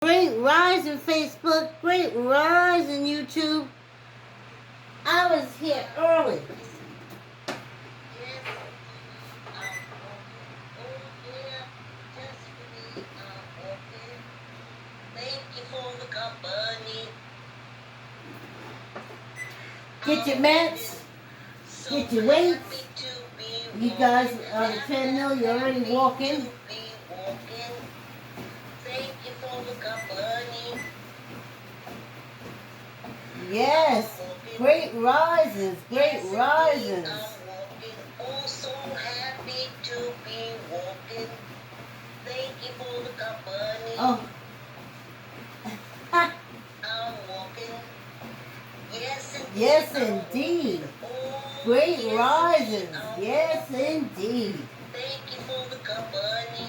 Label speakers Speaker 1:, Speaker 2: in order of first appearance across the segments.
Speaker 1: Great rise in Facebook, great rise in YouTube. I was here early. Get your mats, get your weights. You guys on the treadmill, you're already walking. Yes, great rises, great rises.
Speaker 2: Oh, so happy to be walking. Thank you for the company.
Speaker 1: Oh.
Speaker 2: I'm walking.
Speaker 1: Yes, indeed. Great rises. Yes, indeed.
Speaker 2: Thank you for the company.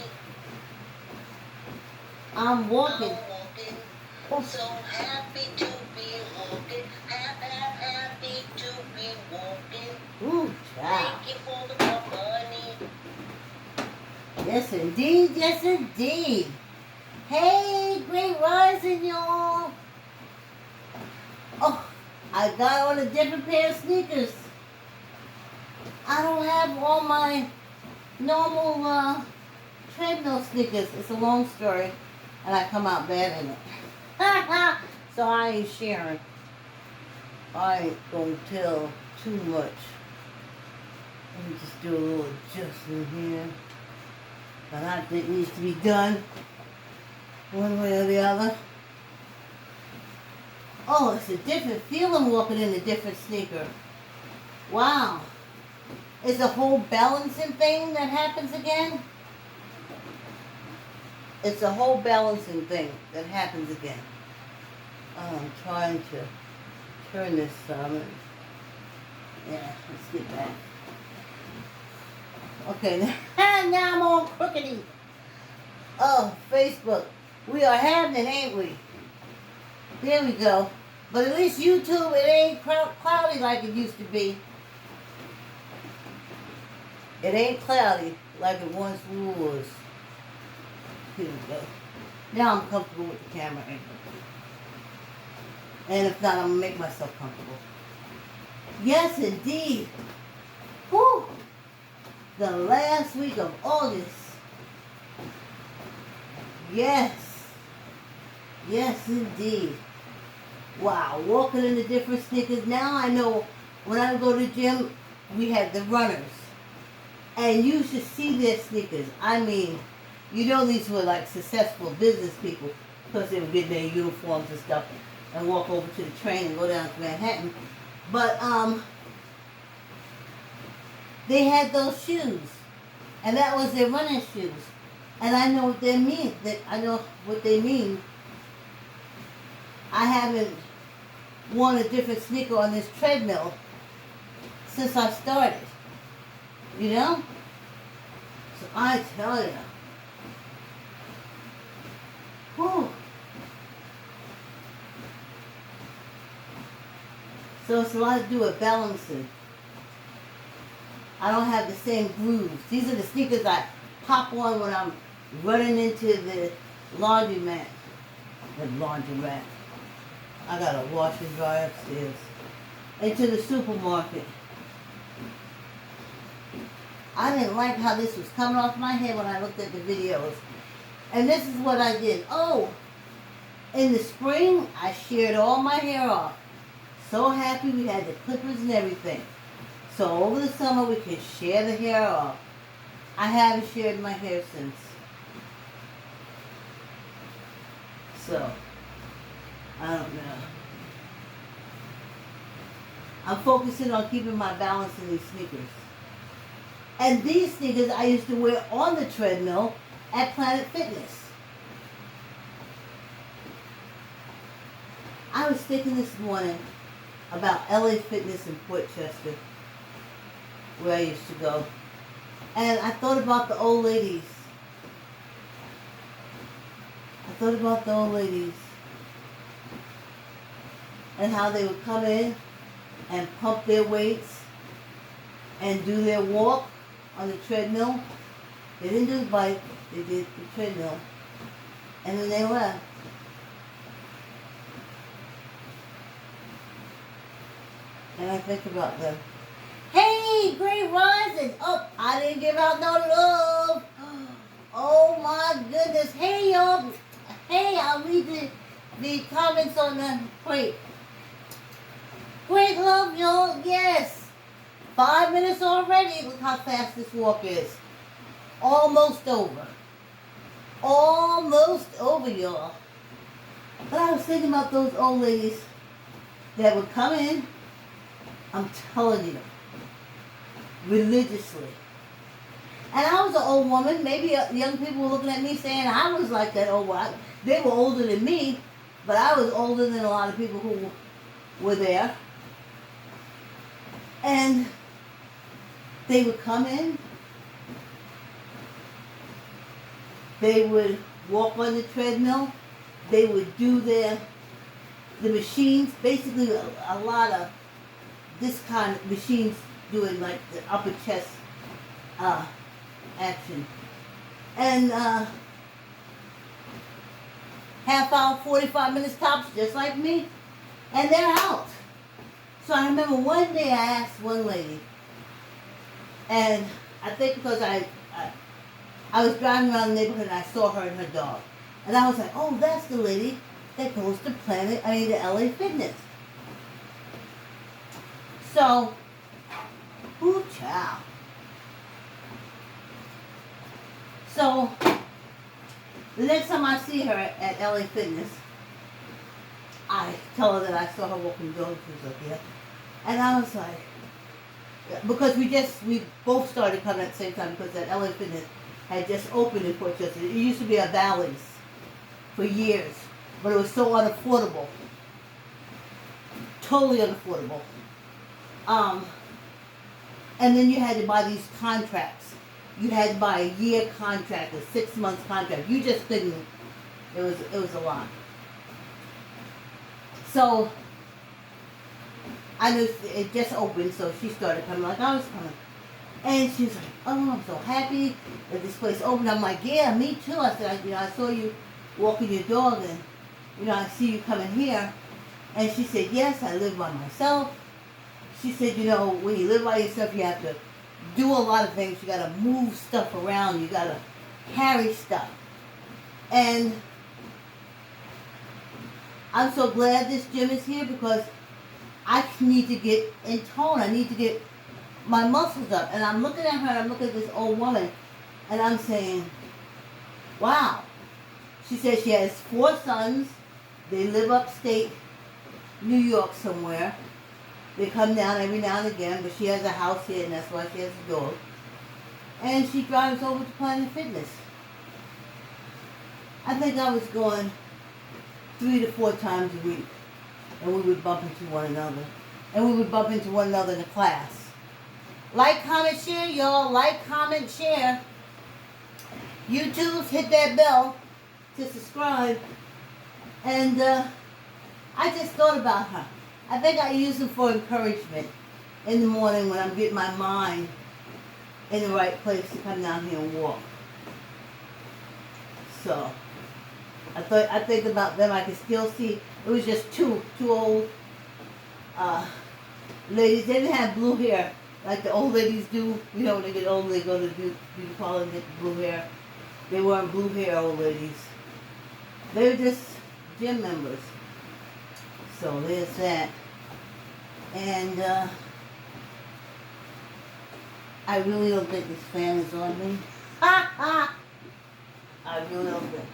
Speaker 1: I'm walking.
Speaker 2: Oh. So happy to be walking. Happy to be walking.
Speaker 1: Ooh, child.
Speaker 2: Thank you for the company.
Speaker 1: Yes, indeed. Yes, indeed. Hey, great rising, y'all. Oh, I got on a different pair of sneakers. I don't have all my normal treadmill sneakers. It's a long story, and I come out bad in it. So I ain't sharing. I ain't gonna tell too much. Let me just do a little adjustment here. But I think it needs to be done one way or the other. Oh, it's a different feeling walking in a different sneaker. Wow. It's a whole balancing thing that happens again. It's a whole balancing thing that happens again. I'm trying to turn this some. Yeah, let's get back. Okay, now I'm all crookedy. Oh, Facebook. We are having it, ain't we? There we go. But at least YouTube, it ain't cloudy like it used to be. It ain't cloudy like it once was. Here we go. Now I'm comfortable with the camera angle. And if not, I'm going to make myself comfortable. Yes, indeed. Whew. The last week of August. Yes. Yes, indeed. Wow, walking in the different sneakers. Now I know when I go to the gym, we have the runners. And you should see their sneakers. I mean, you know these were like successful business people because they were getting their uniforms and stuff and walk over to the train and go down to Manhattan. But they had those shoes. And that was their running shoes. And I know what they mean. I know what they mean. I haven't worn a different sneaker on this treadmill since I started. You know? So I tell you. Whew. So it's a lot to do with balancing. I don't have the same grooves. These are the sneakers I pop on when I'm running into the laundromat. The laundromat. I got a wash and dry upstairs. Into the supermarket. I didn't like how this was coming off my head when I looked at the videos. And this is what I did. Oh, in the spring, I sheared all my hair off. So happy we had the clippers and everything. So over the summer, we could shear the hair off. I haven't sheared my hair since. So, I don't know. I'm focusing on keeping my balance in these sneakers. And these sneakers I used to wear on the treadmill at Planet Fitness. I was thinking this morning about LA Fitness in Port Chester, where I used to go. And I thought about the old ladies. And how they would come in and pump their weights and do their walk on the treadmill. They didn't do the bike, they did the treadmill. And then they left. And I think about them. Hey, great rising. Oh, I didn't give out no love. Oh my goodness. Hey, y'all. Hey, I'll read the comments on the plate. Great love, y'all. Yes. 5 minutes already. Look how fast this walk is. Almost over. Almost over, y'all. But I was thinking about those old ladies that would come in. I'm telling you. Religiously. And I was an old woman. Maybe young people were looking at me saying I was like that old woman. They were older than me, but I was older than a lot of people who were there. And they would come in. They would walk on the treadmill. They would do the machines. Basically, a lot of this kind of machines doing like the upper chest action. And half hour, 45 minutes tops, just like me. And they're out. So I remember one day I asked one lady, and I think because I was driving around the neighborhood and I saw her and her dog. And I was like, oh, that's the lady that goes to the LA Fitness. So, ooh, chow. So, the next time I see her at LA Fitness, I tell her that I saw her walking dog shoes up here. And I was like, because we both started coming at the same time because that LA Fitness had just opened in Port Chester. It used to be a Bally's for years, but it was so unaffordable. Totally unaffordable. And then you had to buy these contracts. You had to buy a year contract, a 6 month contract. You just couldn't. It was a lot. So I knew it just opened, so she started coming like I was coming. And she was like, oh, I'm so happy that this place opened. I'm like, yeah, me too. I said, I saw you walking your dog and, I see you coming here. And she said, yes, I live by myself. She said, when you live by yourself, you have to do a lot of things. You got to move stuff around. You got to carry stuff. And I'm so glad this gym is here because I need to get in tone. I need to get my muscles up. And I'm looking at her and I'm looking at this old woman and I'm saying, wow. She says she has 4 sons. They live upstate New York somewhere. They come down every now and again, but she has a house here and that's why she has a dog. And she drives over to Planet Fitness. I think I was going 3 to 4 times a week. And we would bump into one another. And we would bump into one another in the class. Like, comment, share, y'all. Like, comment, share. YouTube, hit that bell to subscribe. And I just thought about her. I think I use them for encouragement in the morning when I'm getting my mind in the right place to come down here and walk. So I think about them. I can still see. It was just two old ladies. They didn't have blue hair like the old ladies do. When they get older, they go to beauty parlor and get the blue hair. They weren't blue hair old ladies. They were just gym members. So there's that. And I really don't think this fan is on me. I really don't think.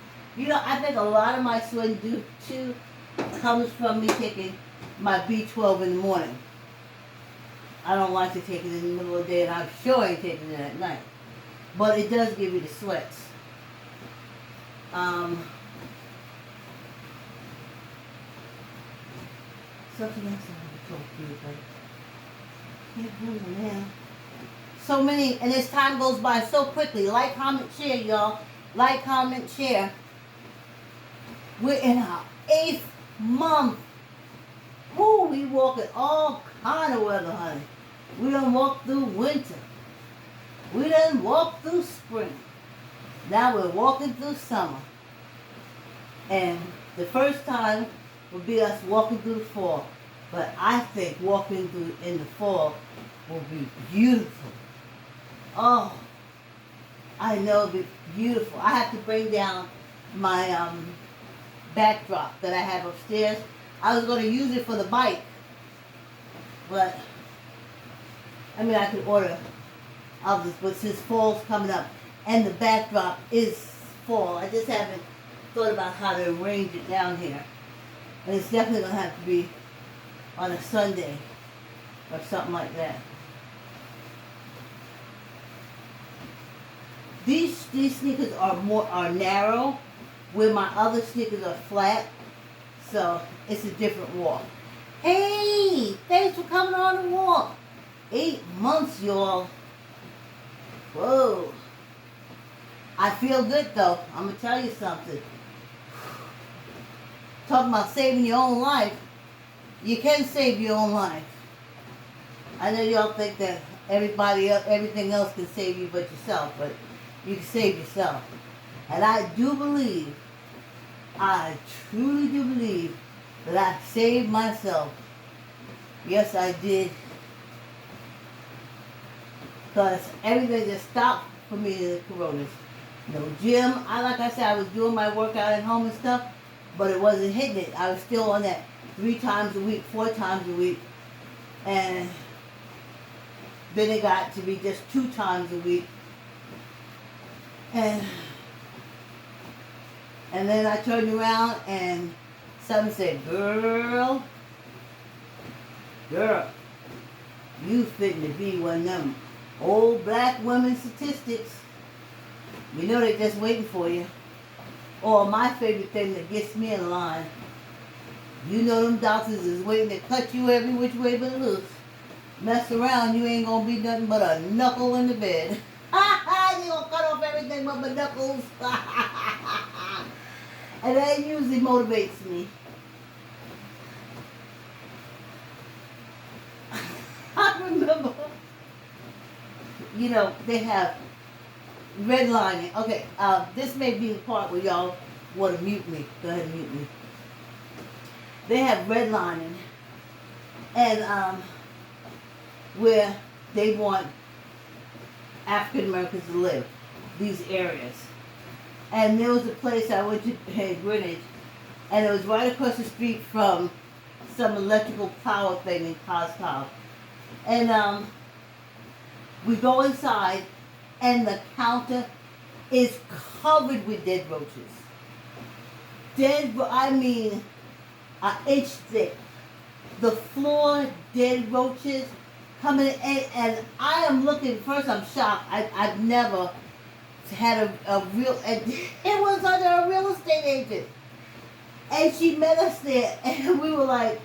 Speaker 1: I think a lot of my swing too comes from me taking my B12 in the morning. I don't like to take it in the middle of the day, and I'm sure I ain't taking it at night. But it does give you the sweats. Something else I want to talk to you about. Can't remember now. So many, and as time goes by so quickly. Like, comment, share, y'all. Like, comment, share. We're in our 8th month. Woo, we walking all kind of weather, honey. We done walked through winter. We done walked through spring. Now we're walking through summer. And the first time will be us walking through the fall. But I think walking through in the fall will be beautiful. Oh, I know it'll be beautiful. I have to bring down my backdrop that I have upstairs. I was going to use it for the bike, but I mean I could order others. But since fall's coming up and the backdrop is fall, I just haven't thought about how to arrange it down here. And it's definitely going to have to be on a Sunday or something like that. These sneakers are narrow, where my other sneakers are flat, so it's a different walk. Hey, thanks for coming on the walk. 8 months, y'all. Whoa. I feel good though. I'm gonna tell you something. Talking about saving your own life. You can save your own life. I know y'all think that everything else can save you but yourself, but you can save yourself. And I truly do believe that I saved myself. Yes, I did. Because everything just stopped for me in the coronas. No gym. Like I said, I was doing my workout at home and stuff, but it wasn't hitting it. I was still on that 3 times a week, 4 times a week. And then it got to be just 2 times a week. And then I turned around and someone said, girl, you fitting to be one of them old black women statistics. You know they're just waiting for you. Or my favorite thing that gets me in line, you know them doctors is waiting to cut you every which way but loose. Mess around, you ain't gonna be nothing but a knuckle in the bed. You gonna cut off everything but my knuckles. And that usually motivates me. I remember, they have redlining. Okay, this may be the part where y'all want to mute me. Go ahead and mute me. They have redlining, and where they want African Americans to live, these areas. And there was a place I went to in Greenwich, and it was right across the street from some electrical power thing in Costco. And we go inside, and the counter is covered with dead roaches. I mean, an inch thick. The floor, dead roaches coming in, and I am looking. First, I'm shocked. I've never had a real. And it was under a real estate agent, and she met us there, and we were like,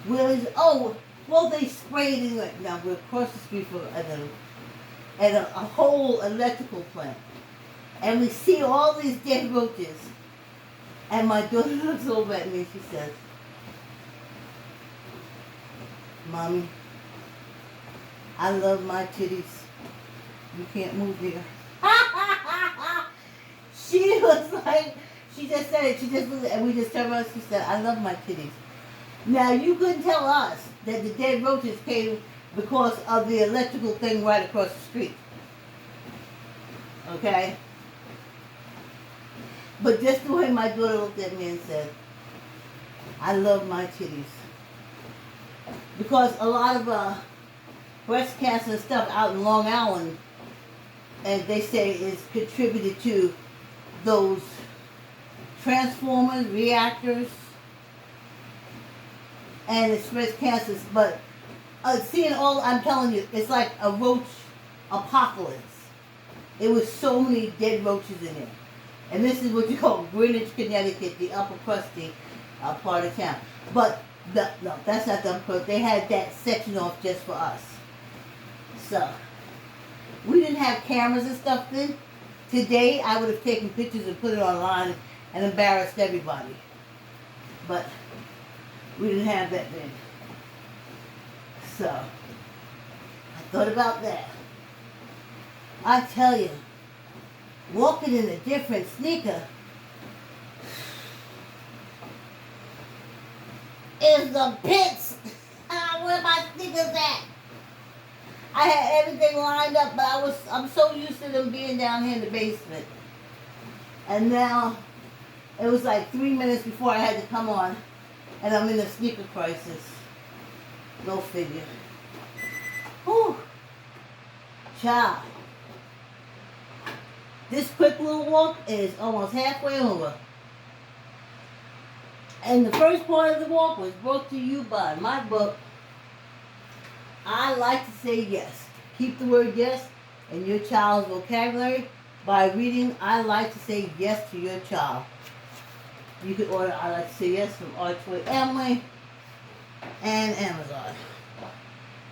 Speaker 1: "Where is? Oh, well, they sprayed it." Like, now we're across the street from a whole electrical plant, and we see all these dead roaches. And my daughter looks over at me and she says, "Mommy, I love my titties. You can't move here." She was like, she just said it. She just looked, and we just turned around. She said, "I love my titties." Now you couldn't tell us that the dead roaches came because of the electrical thing right across the street. Okay? But just the way my daughter looked at me and said, "I love my titties." Because a lot of breast cancer and stuff out in Long Island, and they say is contributed to those transformers, reactors, and it spreads cancers. But seeing all, I'm telling you, it's like a roach apocalypse. There was so many dead roaches in there. And this is what you call Greenwich, Connecticut, the upper crusty part of town. But no, that's not the upper crust. They had that section off just for us. So we didn't have cameras and stuff then. Today I would have taken pictures and put it online and embarrassed everybody. But we didn't have that then. So I thought about that. I tell you, walking in a different sneaker. is the pits. Where my sneakers at? I had everything lined up, but I'm so used to them being down here in the basement. And now it was like 3 minutes before I had to come on, and I'm in a sneaker crisis. Go figure. Whew. Child. This quick little walk is almost halfway over. And the first part of the walk was brought to you by my book, I Like to Say Yes. Keep the word yes in your child's vocabulary by reading I Like to Say Yes to your child. You can order I Like to Say Yes from Archway Amway and Amazon.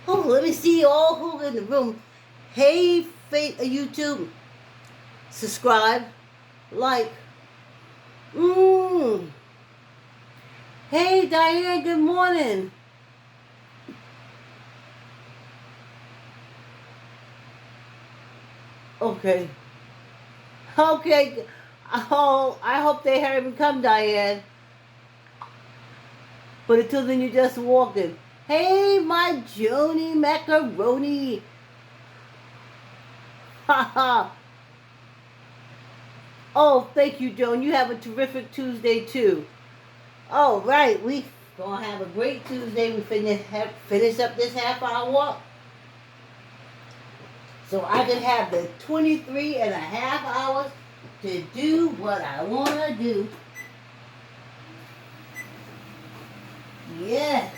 Speaker 1: Oh, let me see you all who are in the room. Hey, Fate of YouTube. Subscribe. Like. Hey, Diane, good morning. Okay. Okay. Oh, I hope they hurry and come, Diane. But until then, you're just walking. Hey, my Joni Macaroni. Haha. Oh, thank you, Joan. You have a terrific Tuesday, too. Oh, right. We gonna have a great Tuesday. We finish up this half-hour walk. So I can have the 23 and a half hours to do what I want to do. Yeah.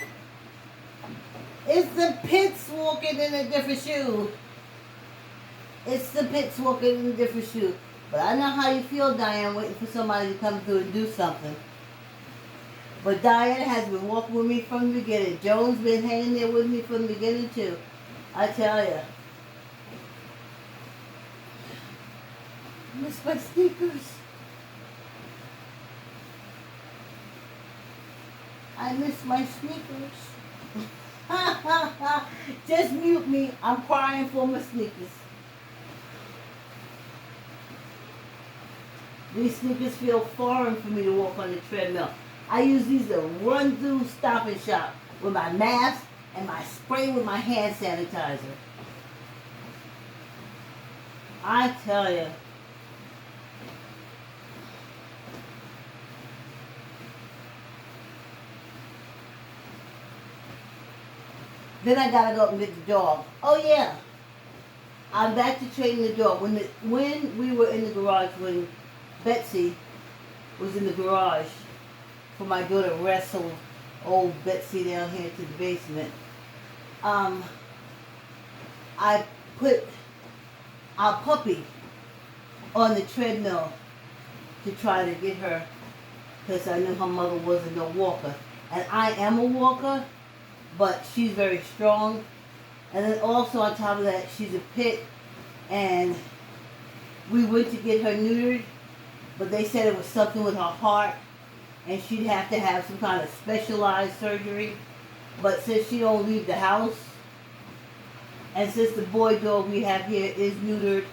Speaker 1: It's the pits walking in a different shoe. It's the pits walking in a different shoe. But I know how you feel, Diane, waiting for somebody to come through and do something. But Diane has been walking with me from the beginning. Joan's been hanging there with me from the beginning, too. I tell you. I miss my sneakers. I miss my sneakers. Just mute me. I'm crying for my sneakers. These sneakers feel foreign for me to walk on the treadmill. I use these to run through Stop and Shop with my mask and my spray with my hand sanitizer. I tell you. Then I gotta go up and get the dog. Oh yeah, I'm back to training the dog. When we were in the garage, when Betsy was in the garage for my daughter wrestled old Betsy down here to the basement, I put our puppy on the treadmill to try to get her, because I knew her mother wasn't no walker. And I am a walker, but she's very strong. And then also on top of that, she's a pit. And we went to get her neutered, but they said it was something with her heart, and she'd have to have some kind of specialized surgery. But since she don't leave the house, and since the boy dog we have here is neutered,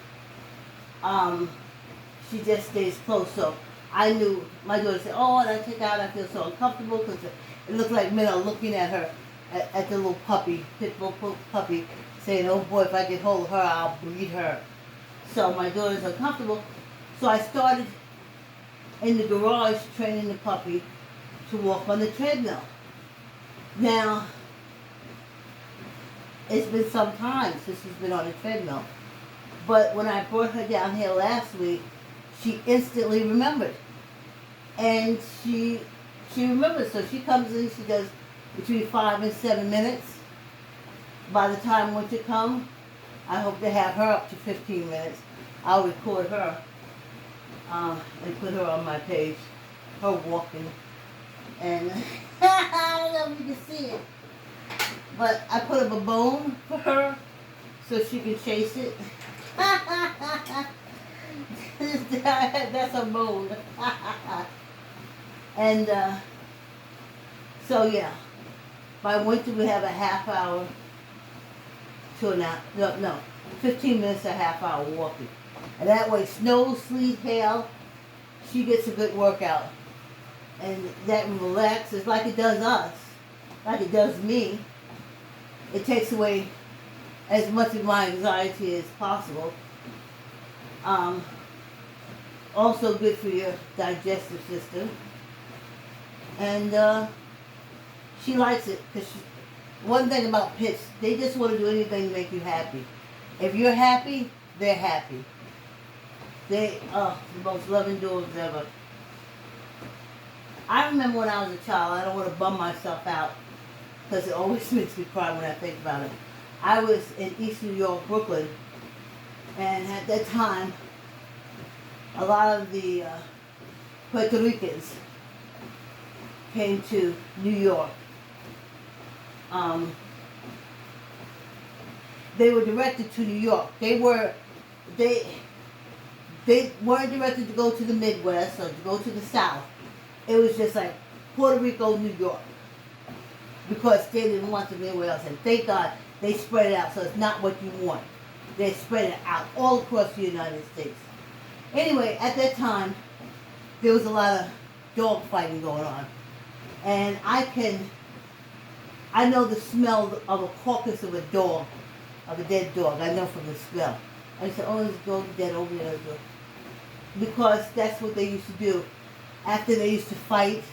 Speaker 1: she just stays close. So I knew, my daughter said, oh, and I take her out, I feel so uncomfortable, because it looked like men are looking at her, at the little puppy, pit bull puppy, saying, oh boy, if I get hold of her, I'll breed her. So my daughter's uncomfortable. So I started in the garage training the puppy to walk on the treadmill. Now, it's been some time since she's been on the treadmill. But when I brought her down here last week, she instantly remembered. And she remembers, so she comes in, she does between 5 and 7 minutes. By the time winter comes, I hope to have her up to 15 minutes. I'll record her and put her on my page, her walking. And I don't know if you can see it, but I put up a bone for her so she can chase it. That's a bone. And so yeah, by winter we have a half hour to an hour, no, 15 minutes to a half hour walking. And that way, snow, sleet, hail, she gets a good workout. And that relaxes like it does us. like it does me. It takes away as much of my anxiety as possible. Also good for your digestive system. And she likes it because one thing about pits, they just want to do anything to make you happy. If you're happy, they're happy. They are the most loving dogs ever. I remember when I was a child, I don't want to bum myself out because it always makes me cry when I think about it. I was in East New York, Brooklyn, and at that time, a lot of the Puerto Ricans came to New York. They were directed to New York. They weren't directed to go to the Midwest or to go to the South. It was just like Puerto Rico, New York, because they didn't want them anywhere else. And thank God they spread it out, so it's not what you want. They spread it out all across the United States. Anyway, at that time, there was a lot of dog fighting going on. And I know the smell of a carcass of a dog, of a dead dog. I know from the smell. I said, oh, this dog's dead over there. Because that's what they used to do. After they used to fight,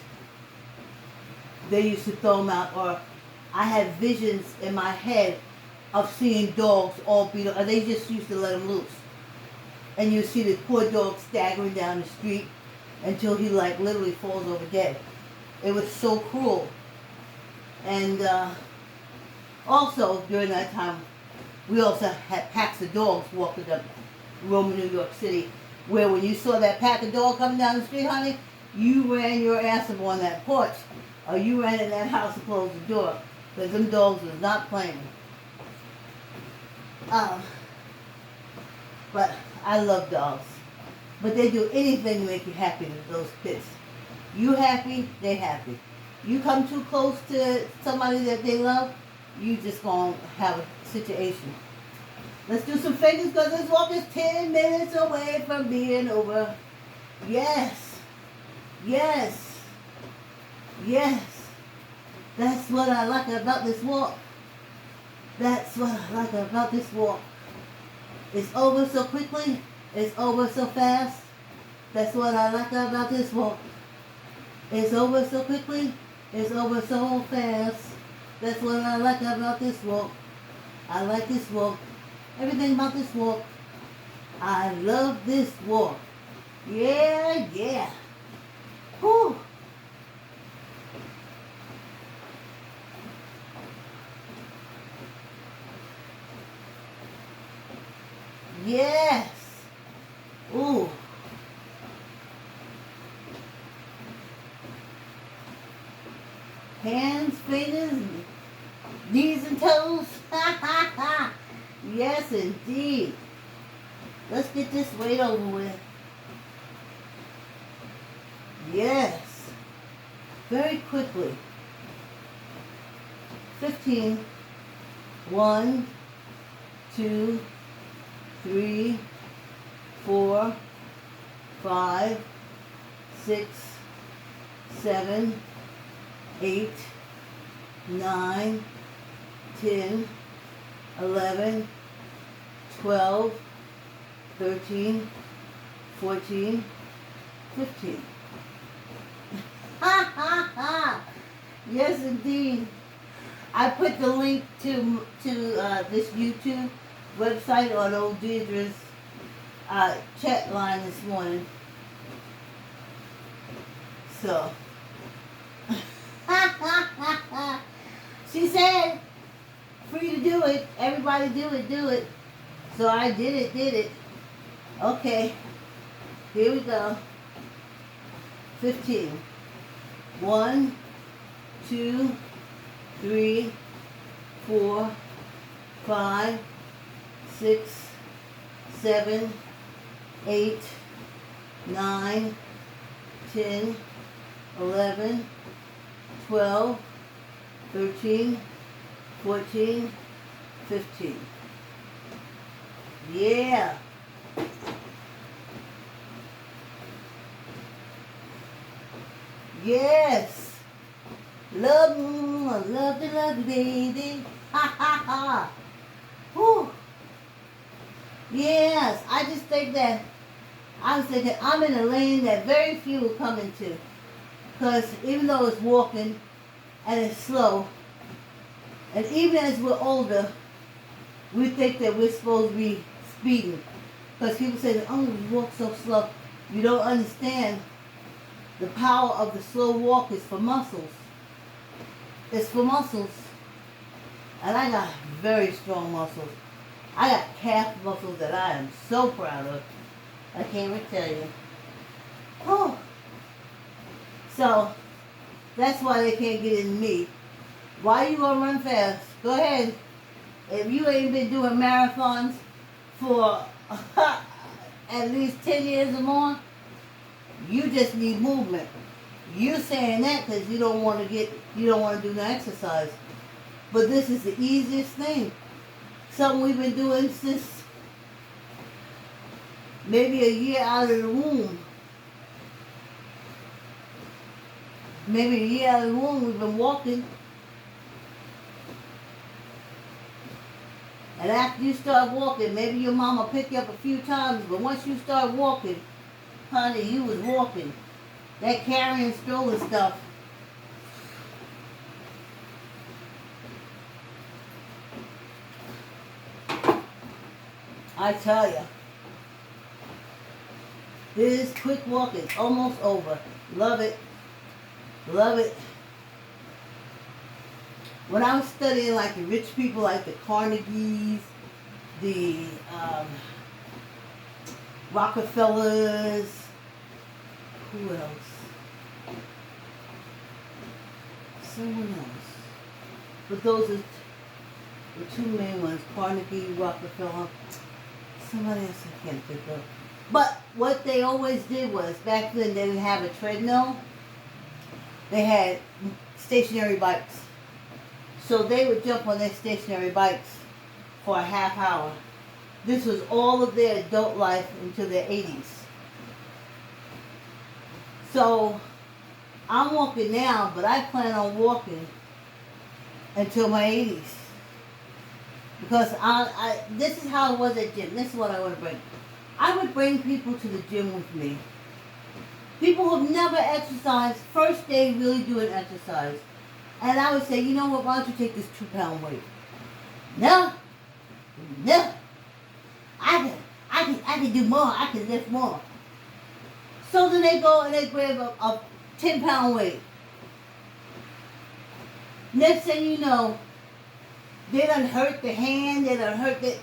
Speaker 1: they used to throw them out. Or I had visions in my head of seeing dogs all beat up. And they just used to let them loose. And you see the poor dog staggering down the street until he like literally falls over dead. It was so cruel. And also during that time, we also had packs of dogs walking up roaming New York City, where when you saw that pack of dogs coming down the street, honey, you ran your ass up on that porch, or you ran in that house and closed the door, because them dogs was not playing. But I love dogs. But they do anything to make you happy with those pits. You happy, they happy. You come too close to somebody that they love, you just gonna have a situation. Let's do some fingers because this walk is 10 minutes away from being over. Yes. Yes. Yes. That's what I like about this walk. That's what I like about this walk. It's over so quickly. It's over so fast. That's what I like about this walk. It's over so quickly. It's over so fast. That's what I like about this walk. I like this walk. Everything about this walk. I love this walk. Yeah, yeah. Whew. Yes. Ooh. Hands, fingers, knees and toes. Yes, indeed. Let's get this weight over with. Yes. Very quickly. 15. 1, 2, 3, 4, 5, 6, 7, 8, 9, 10, 11, 12, 13, 14, 15. Ha ha ha! Yes, indeed. I put the link to this YouTube website on old Deidre's chat line this morning. So, she said, free to do it. Everybody do it. So I did it. Okay, here we go. 15. 1, 2, 3, 4, 5, 6, 7, 8, 9, 10, 11, 12, 13, 14, 15. Yeah. Yes. Love, love you, baby. Ha ha ha. Whew. Yes, I just think that I was thinking I'm in a lane that very few will come into. Because even though it's walking and it's slow, and even as we're older, we think that we're supposed to be speeding. Because people say that, oh, you walk so slow. You don't understand the power of the slow walk is for muscles. It's for muscles. And I got very strong muscles. I got calf muscles that I am so proud of. I can't even tell you. Oh. So, that's why they can't get in me. Why you gonna run fast? Go ahead. If you ain't been doing marathons for at least 10 years or more, you just need movement. You saying that because you don't want to do no exercise. But this is the easiest thing. Something we've been doing since maybe a year out of the womb. Maybe a year out of the womb we've been walking. And after you start walking, maybe your mama pick you up a few times, but once you start walking, honey, you was walking. That carrying stroller stuff. I tell you, this quick walk is almost over. Love it. Love it. When I was studying like the rich people, like the Carnegies, the Rockefellers, who else? Someone else. But those are the two main ones, Carnegie, Rockefeller, somebody else I can't think of. But what they always did was, back then they didn't have a treadmill, they had stationary bikes. So they would jump on their stationary bikes for a half hour. This was all of their adult life until their 80s. So I'm walking now, but I plan on walking until my 80s. Because this is how it was at gym. This is what I would bring. I would bring people to the gym with me. People who've never exercised, first day really doing exercise. And I would say, you know what, why don't you take this 2-pound weight? No. I can do more. I can lift more. So then they go and they grab a 10-pound weight. Next thing you know, they done hurt the hand, they done hurt the...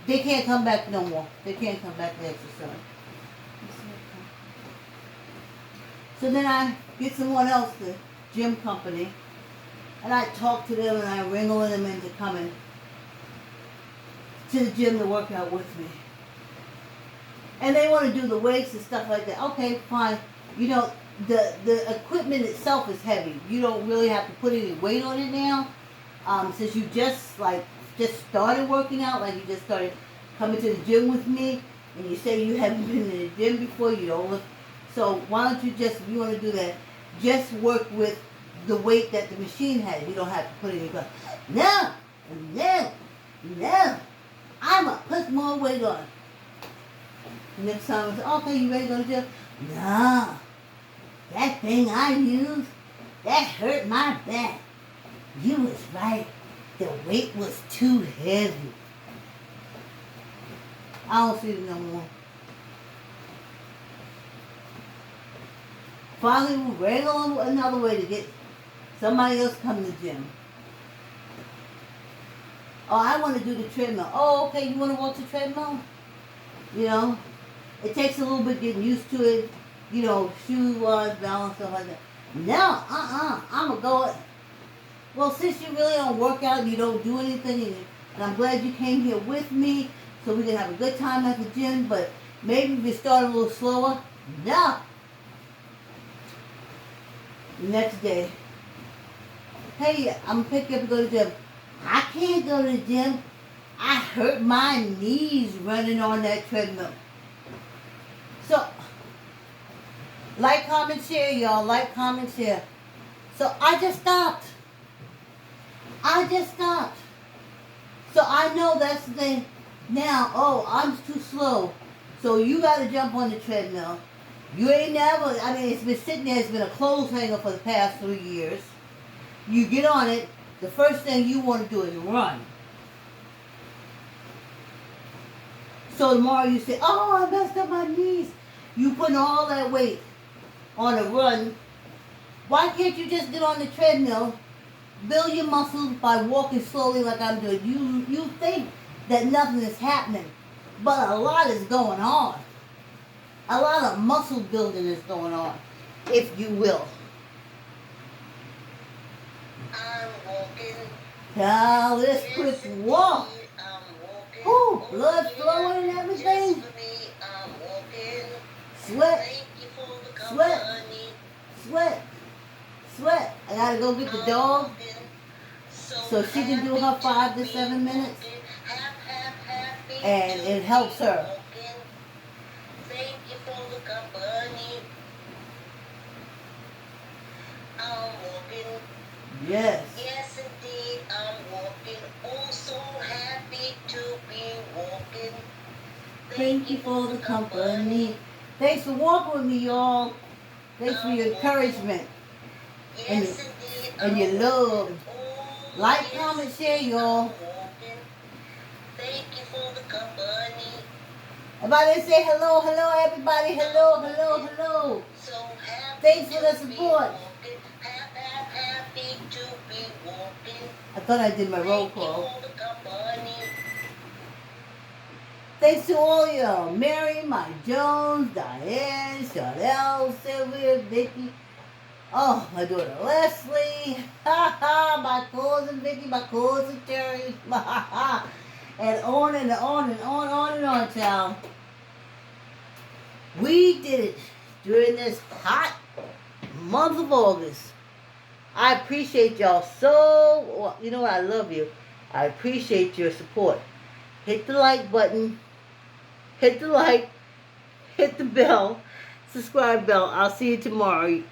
Speaker 1: They can't come back no more. They can't come back to exercise. So then I get someone else, the gym company, and I talk to them and I wrangle them into coming to the gym to work out with me. And they want to do the weights and stuff like that. Okay, fine. You know, the equipment itself is heavy. You don't really have to put any weight on it now. Since you just started working out, like you just started coming to the gym with me, and you say you haven't been in the gym before, you don't look. So why don't you just, if you want to do that, just work with the weight that the machine has. You don't have to put any weight. No. I'm going to put more weight on. Next time I say, okay, you ready to go to the gym? No. That thing I used, that hurt my back. You was right. The weight was too heavy. I don't see it no more. Finally, we wrangle another way to get somebody else come to the gym. Oh, I want to do the treadmill. Oh, okay, you want to walk the treadmill? You know, it takes a little bit getting used to it. You know, shoes-wise, balance, stuff like that. No, I'm going to go. Well, since you really don't work out and you don't do anything, and I'm glad you came here with me so we can have a good time at the gym, but maybe if you start a little slower. No. Next day, hey, I'm going to pick you up and go to the gym. I can't go to the gym. I hurt my knees running on that treadmill. So, like, comment, share, y'all. Like, comment, share. So I just stopped. So I know that's the thing. Now, oh, I'm too slow. So you got to jump on the treadmill. You ain't never, I mean, it's been sitting there. It's been a clothes hanger for the past 3 years. You get on it. The first thing you want to do is run. So tomorrow you say, oh, I messed up my knees. You putting all that weight on a run. Why can't you just get on the treadmill, build your muscles by walking slowly like I'm doing? You think that nothing is happening, but a lot is going on. A lot of muscle building is going on, if you will.
Speaker 2: I'm walking.
Speaker 1: Now let's quick walk.
Speaker 2: I'm walking.
Speaker 1: Oh, blood flowing and everything.
Speaker 2: Just for me, I'm walking.
Speaker 1: Sweat,
Speaker 2: Thank you for the
Speaker 1: Sweat.
Speaker 2: company.
Speaker 1: sweat. I gotta go get the dog so she can do her 5 to 7 minutes, and it helps her.
Speaker 2: Thank you for the company. I'm walking.
Speaker 1: Yes.
Speaker 2: Yes, indeed, I'm walking. Oh, so happy to be walking.
Speaker 1: Thank you for the company. Thanks for walking with me, y'all. Thanks for your encouragement and
Speaker 2: Yes, indeed,
Speaker 1: and your love.
Speaker 2: Oh,
Speaker 1: Like,
Speaker 2: yes,
Speaker 1: comment, share,
Speaker 2: indeed,
Speaker 1: y'all.
Speaker 2: I'm walking. Thank you for the company.
Speaker 1: Everybody say hello, everybody. Hello.
Speaker 2: So happy
Speaker 1: Thanks for the
Speaker 2: to be
Speaker 1: support.
Speaker 2: walking. Happy to be walking.
Speaker 1: I thought I did my roll
Speaker 2: Thank you
Speaker 1: call.
Speaker 2: for the company.
Speaker 1: Thanks to all y'all. Mary, Mike Jones, Diane, Chanel, Sylvia, Vicky. Oh, my daughter Leslie. My cousin Vicky, my cousin Terry. And on and on, child. We did it during this hot month of August. I appreciate y'all so. Well, you know what? I love you. I appreciate your support. Hit the like button. Hit the like. Hit the bell. Subscribe bell. I'll see you tomorrow.